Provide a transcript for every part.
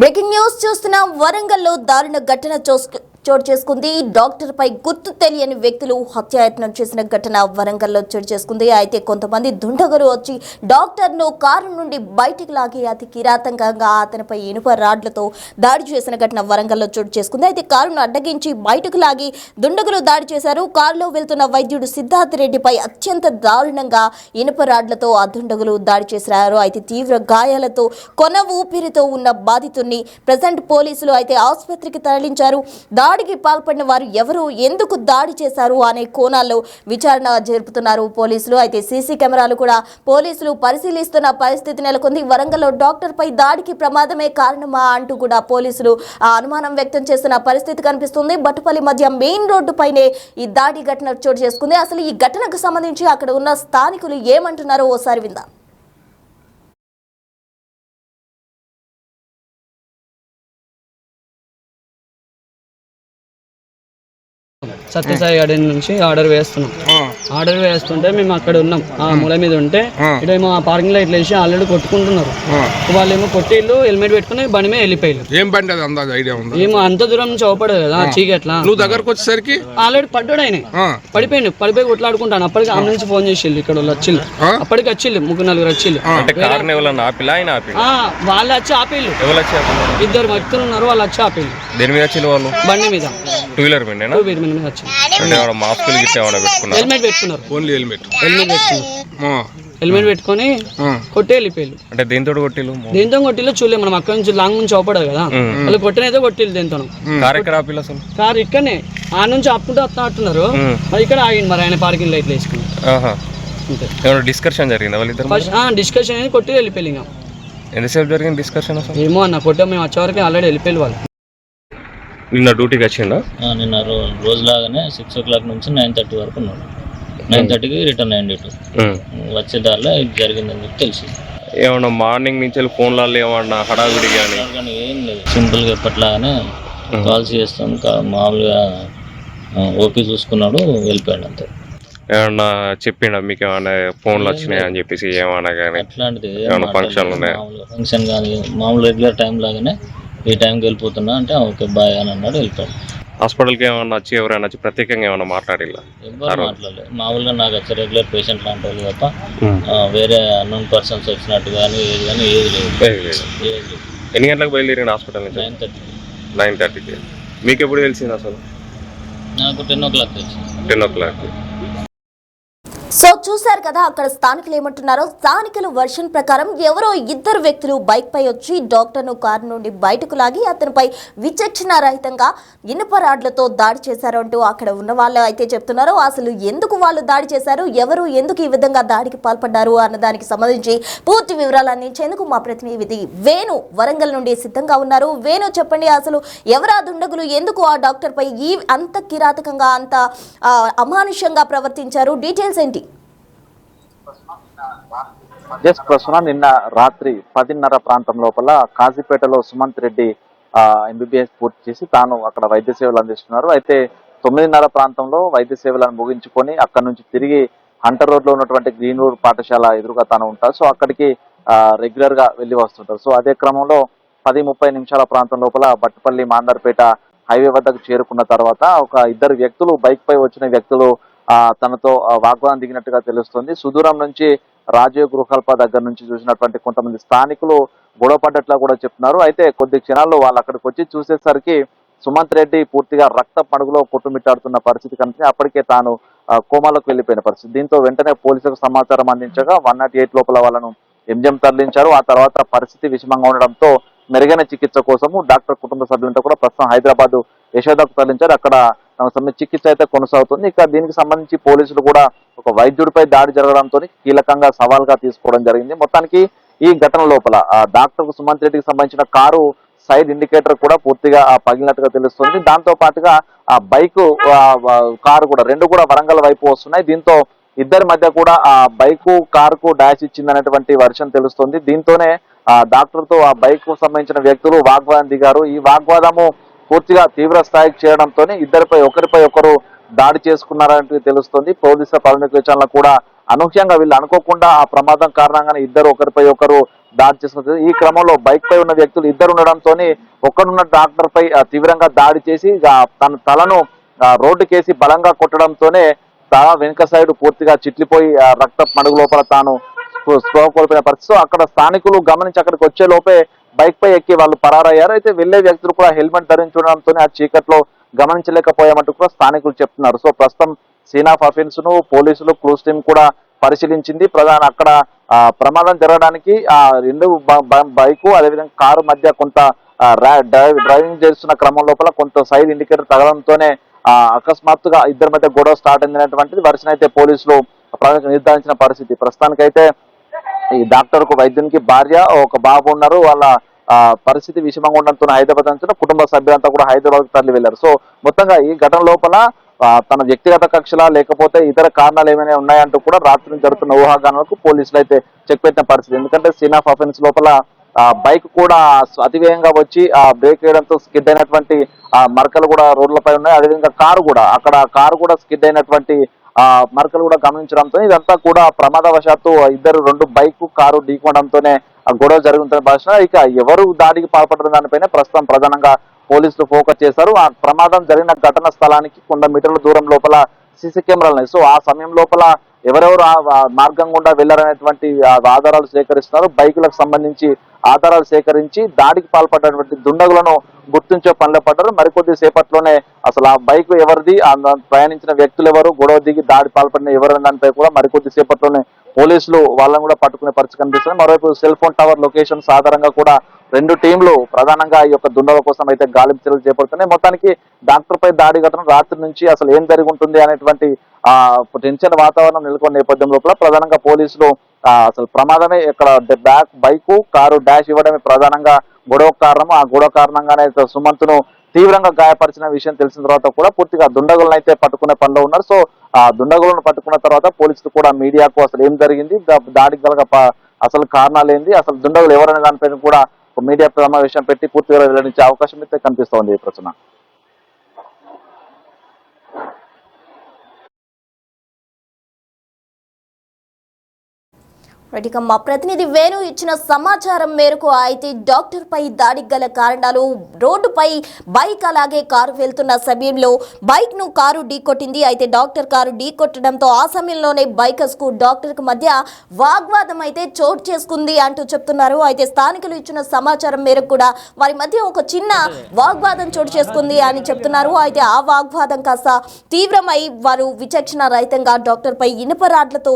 Breaking news చూస్తున్నాం. వరంగల్లో దారుణ ఘటన చోటు చేసుకుంది. డాక్టర్ పై గుర్తు తెలియని వ్యక్తులు హత్యాయత్నం చేసిన ఘటన వరంగల్లో చోటు చేసుకుంది. అయితే కొంతమంది దుండగులు వచ్చి డాక్టర్ ను కారు నుండి బయటికి లాగి అతి కిరాతకంగా అతనిపై ఇనుప రాడ్లతో దాడి చేసిన ఘటన వరంగల్లో చోటు చేసుకుంది. అయితే కారును అడ్డగించి బయటకు లాగి దుండగులు దాడి చేశారు. కారులో వెళ్తున్న వైద్యుడు సిద్ధార్థ్ రెడ్డిపై అత్యంత దారుణంగా ఇనుప రాడ్లతో ఆ దుండగులు దాడి చేశారు. అయితే తీవ్ర గాయాలతో కొన ఊపిరితో ఉన్న బాధితుడిని ప్రెజెంట్ పోలీసులు అయితే ఆసుపత్రికి తరలించారు. దాడికి పాల్పడిన వారు ఎవరు, ఎందుకు దాడి చేశారు అనే కోణాల్లో విచారణ జరుపుతున్నారు పోలీసులు. అయితే సీసీ కెమెరాలు కూడా పోలీసులు పరిశీలిస్తున్న పరిస్థితి నెలకొంది. వరంగల్లో డాక్టర్ పై దాడికి ప్రమాదమే కారణమా అంటూ కూడా పోలీసులు అనుమానం వ్యక్తం చేస్తున్న పరిస్థితి కనిపిస్తుంది. బట్టుపల్లి మధ్య మెయిన్ రోడ్డు పైనే ఈ దాడి ఘటన చోటు చేసుకుంది. అసలు ఈ ఘటనకు సంబంధించి అక్కడ ఉన్న స్థానికులు ఏమంటున్నారో ఓసారి విందాం. సత్యసాయి గార్డెన్ నుంచి ఆర్డర్ వేస్తుంటే మేము అక్కడ ఉన్నాం. ఆ మూల మీద ఉంటే ఇటేమో ఆ పార్కింగ్ లో ఇట్లా వేసి ఆల్రెడీ కొట్టుకుంటున్నారు. వాళ్ళు ఏమో కొట్టిళ్ళు హెల్మెట్ పెట్టుకుని బండి మీద వెళ్ళిపోయారు. ఏం బండి అది అందాజ ఐడియా ఉందా? ఏమో అంత దూరం నుంచి అవపడదు కదా చీకట్లా. నువ్వు దగ్గరకు వచ్చేసరికి ఆల్రెడీ పడ్డాడు ఆయన, పడిపోయి కొట్లాడుకుంటాను. అప్పటికి ఆమె నుంచి ఫోన్ చేసిళ్ళు, ఇక్కడ వాళ్ళు వచ్చిళ్ళు. అప్పటికి వచ్చిళ్ళు 3-4 వచ్చిళ్ళు. వాళ్ళు వచ్చి ఆపిళ్ళు, 2 వ్యక్తులు ఉన్నారు. వాళ్ళు వచ్చి ఆపిళ్ళు బండి మీద, 2 వీలర్ మీద వచ్చి హెల్మెట్ పెట్టుకొని కొట్టి వెళ్ళిపోయారు. అంటే దేంతో కొట్టిల్లు చూడలేదు మనం. అక్కడ నుంచి లాంగ్ నుంచి అవపడదు కదా, వాళ్ళు కొట్టినైతే కొట్టిల్లు. దేంతో కారు ఇక్కడనే ఆ నుంచి ఆపుకుంటూ వస్తున్నారు. ఇక్కడ ఆగింది మరి ఆయన పార్కింగ్ లైట్లు వేసుకుని. డిస్కషన్ జరిగింది వాళ్ళిద్దరు? డిస్కషన్ అనేది కొట్టి వెళ్ళిపోయి. ఇంకా ఎంతసేపు జరిగింది డిస్కషన్? ఏమో అన్న, కొట్టాం మేము వచ్చే వరకు ఆల్రెడీ వెళ్ళిపోయి వాళ్ళు. నిన్న డ్యూటీకి వచ్చిందా? నిన్న రోజులాగానే 6 o'clock నుంచి 9:30 వరకు ఉన్నాడు. 9:30కి రిటర్న్ అయ్యింది. వచ్చే దారిలో ఇది జరిగిందని చెప్పి తెలిసి. ఏమన్నా మార్నింగ్ నుంచి ఫోన్లలో ఏమన్నా హడావిడి కానీ ఏం లేదు, సింపుల్గా ఎప్పట్లాగానే కాల్స్ చేస్తాం. మామూలుగా ఓపీ చూసుకున్నాడు, వెళ్ళిపోయాడు అంతే. ఏమన్నా చెప్పిండా మీకు ఏమన్నా ఫోన్లు వచ్చినాయి అని చెప్పేసి? ఏమన్నా కానీ అట్లాంటిది ఫంక్షన్ కానీ మామూలు రెగ్యులర్ టైం లాగానే ఈ టైంకి వెళ్ళిపోతున్నా అంటే ఓకే బాయ్ అని అన్నాడు, వెళ్ళిపోయాడు. హాస్పిటల్కి ఏమన్నా వచ్చి ఎవరైనా వచ్చి ప్రత్యేకంగా ఏమన్నా మాట్లాడిల్లా? ఎవరు మాట్లాడలేదు. మామూలుగా నాకు వచ్చే రెగ్యులర్ పేషెంట్ లాంటి వాళ్ళు తప్ప వేరే అన్నోన్ పర్సన్స్ వచ్చినట్టు కానీ ఏది లేదు. ఎన్ని గంటలకు బయలుదేరిన హాస్పిటల్ నుంచి? 9:30కి. మీకు ఎప్పుడు తెలిసింది అసలు? నాకు 10 o'clock తెలిసింది. 10 o'clock. సో చూశారు కదా అక్కడ స్థానికులు ఏమంటున్నారో. స్థానికులు వర్షన్ ప్రకారం ఎవరో 2 వ్యక్తులు బైక్ పై వచ్చి డాక్టర్ను కారు నుండి బయటకు లాగి అతనిపై విచక్షణ రహితంగా ఇనుప రాడ్లతో దాడి చేశారు అంటూ అక్కడ ఉన్న వాళ్ళు అయితే చెప్తున్నారు. అసలు ఎందుకు వాళ్ళు దాడి చేశారు, ఎవరు ఎందుకు ఈ విధంగా దాడికి పాల్పడ్డారు అన్న దానికి సంబంధించి పూర్తి వివరాలు అందించేందుకు మా ప్రతినిధి వేణు వరంగల్ నుండి సిద్ధంగా ఉన్నారు. వేణు, చెప్పండి, అసలు ఎవరా దుండగులు, ఎందుకు ఆ డాక్టర్ పై అంత కిరాతకంగా అంత అమానుషంగా ప్రవర్తించారు, డీటెయిల్స్ ఏంటి? ప్రస్తుతం నిన్న రాత్రి 10:30 ప్రాంతం లోపల కాజీపేటలో సుమంత్ రెడ్డి MBBS పూర్తి చేసి తాను అక్కడ వైద్య సేవలు అందిస్తున్నారు. అయితే 9:30 ప్రాంతంలో వైద్య సేవలను ముగించుకొని అక్కడ నుంచి తిరిగి హంటర్ రోడ్ లో ఉన్నటువంటి గ్రీన్ రోడ్ పాఠశాల ఎదురుగా తాను ఉంటారు. సో అక్కడికి రెగ్యులర్ గా వెళ్లి వస్తుంటారు. సో అదే క్రమంలో 10-30 నిమిషాల ప్రాంతం లోపల బట్టుపల్లి మాందర్పేట హైవే వద్దకు చేరుకున్న తర్వాత ఒక 2 వ్యక్తులు బైక్ పై వచ్చిన వ్యక్తులు తనతో వాగ్వాదం దిగినట్టుగా తెలుస్తుంది. సుదూరం నుంచి రాజీవ్ గృహకల్ప దగ్గర నుంచి చూసినటువంటి కొంతమంది స్థానికులు గొడవ పడ్డట్లా కూడా చెప్తున్నారు. అయితే కొద్ది క్షణాల్లో వాళ్ళు అక్కడికి వచ్చి చూసేసరికి సుమంత్ రెడ్డి పూర్తిగా రక్త పడుగులో కొట్టుమిట్టాడుతున్న పరిస్థితి కనిపించి అప్పటికే తాను కోమాలోకి వెళ్లిపోయిన పరిస్థితి. దీంతో వెంటనే పోలీసులకు సమాచారం అందించగా 108 లోపల వాళ్ళను ఎంజిఎం తరలించారు. ఆ తర్వాత పరిస్థితి విషమంగా ఉండడంతో మెరుగైన చికిత్స కోసము డాక్టర్ కుటుంబ సభ్యులతో కూడా ప్రస్తుతం హైదరాబాద్ యశోదకు తరలించారు. అక్కడ చికిత్స అయితే కొనసాగుతుంది. ఇక దీనికి సంబంధించి పోలీసులు కూడా ఒక వైద్యుడిపై దాడి జరగడంతో కీలకంగా సవాల్గా తీసుకోవడం జరిగింది. మొత్తానికి ఈ ఘటన లోపల డాక్టర్ సుమంత్ రెడ్డికి సంబంధించిన కారు సైడ్ ఇండికేటర్ కూడా పూర్తిగా పగిలినట్టుగా తెలుస్తుంది. దాంతో పాటుగా ఆ బైక్ కారు కూడా 2 కూడా వరంగల్ వైపు వస్తున్నాయి. దీంతో ఇద్దరి మధ్య కూడా ఆ బైకు కారుకు డాష్ ఇచ్చిందనేటువంటి వర్షన్ తెలుస్తుంది. దీంతోనే డాక్టర్ తో ఆ బైక్ కు సంబంధించిన వ్యక్తులు వాగ్వాదం దిగారు. ఈ వాగ్వాదము పూర్తిగా తీవ్ర స్థాయికి చేరడంతోనే ఒకరిపై ఒకరు దాడి చేసుకున్నారంటూ తెలుస్తుంది. పోలీసుల ప్రాథమిక విచారణ కూడా అనూహ్యంగా వీళ్ళు అనుకోకుండా ఆ ప్రమాదం కారణంగానే ఇద్దరు ఒకరిపై ఒకరు దాడి చేసిన ఈ క్రమంలో బైక్ పై ఉన్న వ్యక్తులు ఇద్దరు ఉండడంతో ఒక్కడున్న డాక్టర్ పై తీవ్రంగా దాడి చేసి తన తలను రోడ్డుకేసి బలంగా కొట్టడంతోనే తల వెనుక సైడ్ పూర్తిగా చిట్లిపోయి రక్త మడుగు లోపల తాను స్పృహ కోల్పోయిన పరిస్థితి. అక్కడ స్థానికులు గమనించి అక్కడికి వచ్చే లోపే బైక్ పై ఎక్కి వాళ్ళు పరారయ్యారు. అయితే వెళ్లే వ్యక్తులు కూడా హెల్మెట్ ధరించడంతో ఆ చీకట్లో గమనించలేకపోయామంటూ కూడా స్థానికులు చెప్తున్నారు. సో ప్రస్తుతం సీన్ ఆఫ్ అఫెన్స్ ను పోలీసులు క్లూస్ టీం కూడా పరిశీలించింది. అక్కడ ప్రమాదం జరగడానికి రెండు బైకు అదేవిధంగా కారు మధ్య కొంత డ్రైవింగ్ చేస్తున్న క్రమం లోపల కొంత సైడ్ ఇండికేటర్ తగడంతోనే అకస్మాత్తుగా ఇద్దరి మధ్య గొడవ స్టార్ట్ అయినటువంటిది వర్షం అయితే పోలీసులు నిర్ధారించిన పరిస్థితి. ప్రస్తుతానికైతే ఈ డాక్టర్ కు వైద్యునికి భార్య ఒక బాబు ఉన్నారు. వాళ్ళ పరిస్థితి విషమంగా ఉండడంతో హైదరాబాద్ నుంచి కుటుంబ సభ్యులంతా కూడా హైదరాబాద్ తరలి వెళ్లారు. సో మొత్తంగా ఈ ఘటన లోపల తన వ్యక్తిగత కక్షలా లేకపోతే ఇతర కారణాలు ఏమైనా ఉన్నాయంటూ కూడా రాత్రి జరుగుతున్న ఊహాగానాలకు పోలీసులు అయితే చెక్ పెట్టిన పరిస్థితి. ఎందుకంటే సీన్ ఆఫ్ అఫెన్స్ లోపల బైక్ కూడా అతివేగంగా వచ్చి బ్రేక్ వేయడంతో స్కిడ్ అయినటువంటి మరకలు కూడా రోడ్లపై ఉన్నాయి. అదేవిధంగా కారు కూడా స్కిడ్ అయినటువంటి మరకలు కూడా గమనించడంతో ఇదంతా కూడా ప్రమాదవశాత్తు రెండు బైక్ కారు ఢీకొనడంతోనే గొడవ జరుగుతున్న భాష. ఇక ఎవరు దాడికి పాల్పడుతున్న దానిపైన ప్రస్తుతం ప్రధానంగా పోలీసులు ఫోకస్ చేశారు. ఆ ప్రమాదం జరిగిన ఘటన స్థలానికి 100 మీటర్ల దూరం లోపల సీసీ కెమెరాలు ఉన్నాయి. సో ఆ సమయం లోపల ఎవరెవరు మార్గం గుండా వెళ్లారనేటువంటి ఆధారాలు సేకరిస్తున్నారు. బైకులకు సంబంధించి ఆధారాలు సేకరించి దాడికి పాల్పడినటువంటి దుండగులను గుర్తించే పనిలో పడ్డారు. మరికొద్ది సేపట్లోనే అసలు ఆ బైక్ ఎవరిది, ప్రయాణించిన వ్యక్తులు ఎవరు, గొడవ దిగి దాడి పాల్పడిన ఎవరు దానిపై కూడా మరికొద్ది సేపట్లోనే పోలీసులు వాళ్ళని కూడా పట్టుకునే పరిస్థితి కనిపిస్తుంది. మరోవైపు సెల్ ఫోన్ టవర్ లొకేషన్స్ ఆధారంగా కూడా రెండు టీంలు ప్రధానంగా ఈ యొక్క దుండగుల కోసం అయితే గాలింపు చర్యలు చేపడుతున్నాయి. మొత్తానికి డాక్టర్ పై దాడి ఘటన రాత్రి నుంచి అసలు ఏం జరిగి ఉంటుంది అనేటువంటి టెన్షన్ వాతావరణం నెలకొన్న నేపథ్యం లోపల ప్రధానంగా పోలీసులు అసలు ప్రమాదమే ఇక్కడ బైకు కారు డాష్ ఇవ్వడమే ప్రధానంగా గొడవ కారణం. ఆ గొడవ కారణంగానే సుమంత్ ను తీవ్రంగా గాయపరిచిన విషయం తెలిసిన తర్వాత కూడా పూర్తిగా దుండగులను అయితే పట్టుకునే పనిలో ఉన్నారు. సో ఆ దుండగులను పట్టుకున్న తర్వాత పోలీసులు కూడా మీడియాకు అసలు ఏం జరిగింది, దాడికి గల అసలు కారణాలు ఏంది, అసలు దుండగులు ఎవరనే దానిపైన కూడా మీడియా సమావేశం పెట్టి పూర్తిగా వెల్లడించే అవకాశం అయితే కనిపిస్తోంది. ఈ ప్రశ్న ఇక మా ప్రతినిధి వేణు ఇచ్చిన సమాచారం మేరకు అయితే డాక్టర్ పై దాడికి గల కారణాలు రోడ్డుపై బైక్ అలాగే కారు వెళ్తున్న సమయంలో బైక్ ను కారు ఢీకొట్టింది. అయితే డాక్టర్ కారు ఢీకొట్టడంతో ఆ సమయంలోనే బైకర్స్ కు డాక్టర్ కు మధ్య వాగ్వాదం అయితే చోటు చేసుకుంది అంటూ చెప్తున్నారు. అయితే స్థానికులు ఇచ్చిన సమాచారం మేరకు కూడా వారి మధ్య ఒక చిన్న వాగ్వాదం చోటు చేసుకుంది అని చెప్తున్నారు. అయితే ఆ వాగ్వాదం కాస్త తీవ్రమై వారు విచక్షణ రహితంగా డాక్టర్ పై ఇనుప రాడ్లతో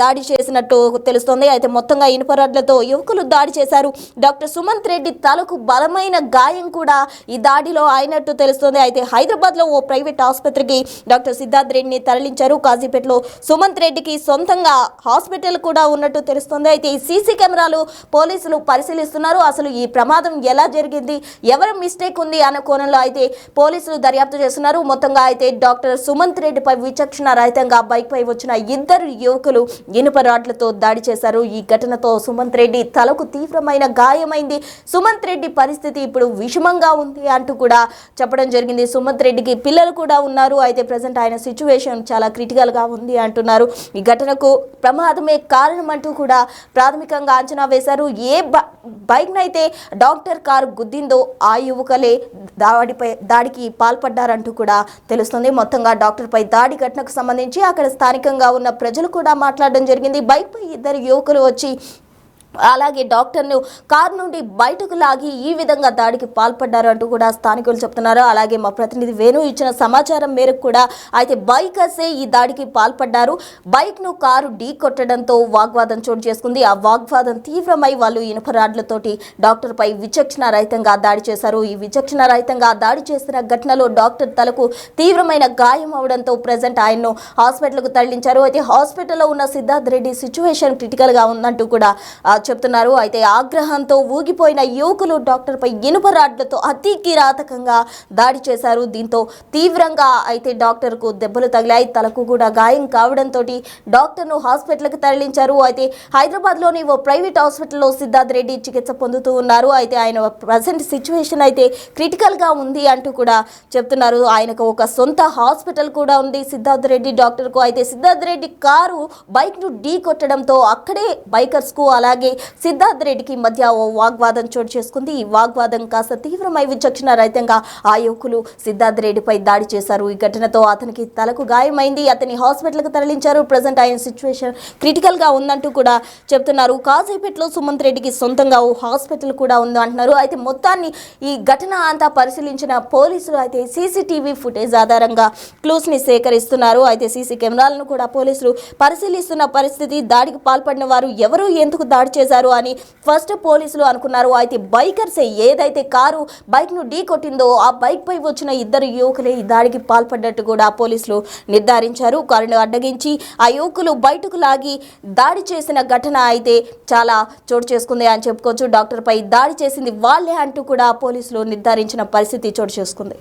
దాడి చేసినట్టు తెలుస్తుంది. అయితే మొత్తంగా ఇనుప రాడ్లతో యువకులు దాడి చేశారు. డాక్టర్ సుమంత్ రెడ్డి తలకు బలమైన గాయం కూడా ఈ దాడిలో అయినట్టు తెలుస్తుంది. అయితే హైదరాబాద్ లో ఓ ప్రైవేట్ ఆసుపత్రికి డాక్టర్ సిద్ధార్థ్ రెడ్డిని తరలించారు. కాజీపేటలో సుమంత్ రెడ్డికి సొంతంగా హాస్పిటల్ కూడా ఉన్నట్టు తెలుస్తుంది. అయితే ఈ సీసీ కెమెరాలు పోలీసులు పరిశీలిస్తున్నారు. అసలు ఈ ప్రమాదం ఎలా జరిగింది, ఎవరి మిస్టేక్ ఉంది అన్న కోణంలో అయితే పోలీసులు దర్యాప్తు చేస్తున్నారు. మొత్తంగా అయితే డాక్టర్ సుమంత్ రెడ్డిపై విచక్షణ రహితంగా బైక్ పై వచ్చిన ఇద్దరు యువకులు ఇనుప రాడ్లతో దాడి చేశారు. ఈ ఘటనతో సుమంత్ రెడ్డి తలకు తీవ్రమైన గాయమైంది. సుమంత్ రెడ్డి పరిస్థితి ఇప్పుడు విషమంగా ఉంది అంటూ కూడా చెప్పడం జరిగింది. సుమంత్ రెడ్డికి పిల్లలు కూడా ఉన్నారు. అయితే ప్రజెంట్ ఆయన సిచ్యువేషన్ చాలా క్రిటికల్ గా ఉంది అంటున్నారు. ఈ ఘటనకు ప్రమాదమే కారణం అంటూ కూడా ప్రాథమికంగా అంచనా వేశారు. ఏ బైక్ నైతే డాక్టర్ కారు గుద్దిందో ఆ యువకులే దాడికి పాల్పడ్డారంటూ కూడా తెలుస్తుంది. మొత్తంగా డాక్టర్ పై దాడి ఘటనకు సంబంధించి అక్కడ స్థానికంగా ఉన్న ప్రజలు కూడా మాట్లాడడం జరిగింది. బైక్ పై ఇద్దరు యువకులు వచ్చి అలాగే డాక్టర్ను కారు నుండి బయటకు లాగి ఈ విధంగా దాడికి పాల్పడ్డారు అంటూ కూడా స్థానికులు చెప్తున్నారు. అలాగే మా ప్రతినిధి వేణు ఇచ్చిన సమాచారం మేరకు కూడా అయితే బైకర్సే ఈ దాడికి పాల్పడ్డారు. బైక్ను కారు ఢీ కొట్టడంతో వాగ్వాదం చోటు చేసుకుంది. ఆ వాగ్వాదం తీవ్రమై వాళ్ళు ఇనుప రాడ్లతోటి డాక్టర్ పై విచక్షణ రహితంగా దాడి చేశారు. ఈ విచక్షణ రహితంగా దాడి చేసిన ఘటనలో డాక్టర్ తలకు తీవ్రమైన గాయం అవడంతో ప్రజెంట్ ఆయన్ను హాస్పిటల్కు తరలించారు. అయితే హాస్పిటల్లో ఉన్న సిద్ధార్థ్ రెడ్డి సిచ్యువేషన్ క్రిటికల్ గా ఉందంటూ కూడా చెప్తున్నారు. అయితే ఆగ్రహంతో ఊగిపోయిన యువకులు డాక్టర్ పై ఇనుప రాడ్లతో అతి కిరాతకంగా దాడి చేశారు. దీంతో తీవ్రంగా అయితే డాక్టర్ కు దెబ్బలు తగిలాయి. తలకు కూడా గాయం కావడంతో డాక్టర్ ను హాస్పిటల్ కి తరలించారు. అయితే హైదరాబాద్ లోని ఓ ప్రైవేట్ హాస్పిటల్లో సిద్ధార్థ్ రెడ్డి చికిత్స పొందుతూ ఉన్నారు. అయితే ఆయన ప్రజెంట్ సిచ్యువేషన్ అయితే క్రిటికల్ గా ఉంది అంటూ కూడా చెప్తున్నారు. ఆయనకు ఒక సొంత హాస్పిటల్ కూడా ఉంది సిద్ధార్థ్ రెడ్డి డాక్టర్ కు. అయితే సిద్ధార్థ్ రెడ్డి కారు బైక్ ను ఢీ కొట్టడంతో అక్కడే బైకర్స్ కు అలాగే సిద్ధార్థ్ రెడ్డికి మధ్య ఓ వాగ్వాదం చోటు చేసుకుంది. ఈ వాగ్వాదం కాస్త తీవ్రమై విచక్షణ రహితంగా ఆ యువకులు సిద్ధార్థ్ రెడ్డిపై దాడి చేశారు. ఈ ఘటనతో అతనికి తలకు గాయమైంది. అతని హాస్పిటల్కు తరలించారు. ప్రజెంట్ ఆయన సిచ్యువేషన్ క్రిటికల్ గా ఉందంటూ కూడా చెప్తున్నారు. కాజీపేటలో సుమంత్ రెడ్డికి సొంతంగా ఓ హాస్పిటల్ కూడా ఉంది అంటున్నారు. అయితే మొత్తాన్ని ఈ ఘటన అంతా పరిశీలించిన పోలీసులు అయితే సీసీటీవీ ఫుటేజ్ ఆధారంగా క్లూస్ ని సేకరిస్తున్నారు. అయితే సీసీ కెమెరాలను కూడా పోలీసులు పరిశీలిస్తున్న పరిస్థితి. దాడికి పాల్పడిన వారు ఎవరు, ఎందుకు దాడి చేశారు అని ఫస్ట్ పోలీసులు అనుకున్నారు. అయితే బైకర్స్ ఏదైతే కారు బైక్ ను ఢీ కొట్టిందో ఆ బైక్ పై వచ్చిన ఇద్దరు యువకులే ఈ దాడికి పాల్పడ్డట్టు కూడా పోలీసులు నిర్ధారించారు. కారును అడ్డగించి ఆ యువకులు బయటకు లాగి దాడి చేసిన ఘటన అయితే చాలా చోటు చేసుకుంది అని చెప్పుకోవచ్చు. డాక్టర్ పై దాడి చేసింది వాళ్ళే అంటూ కూడా పోలీసులు నిర్ధారించిన పరిస్థితి చోటు చేసుకుంది.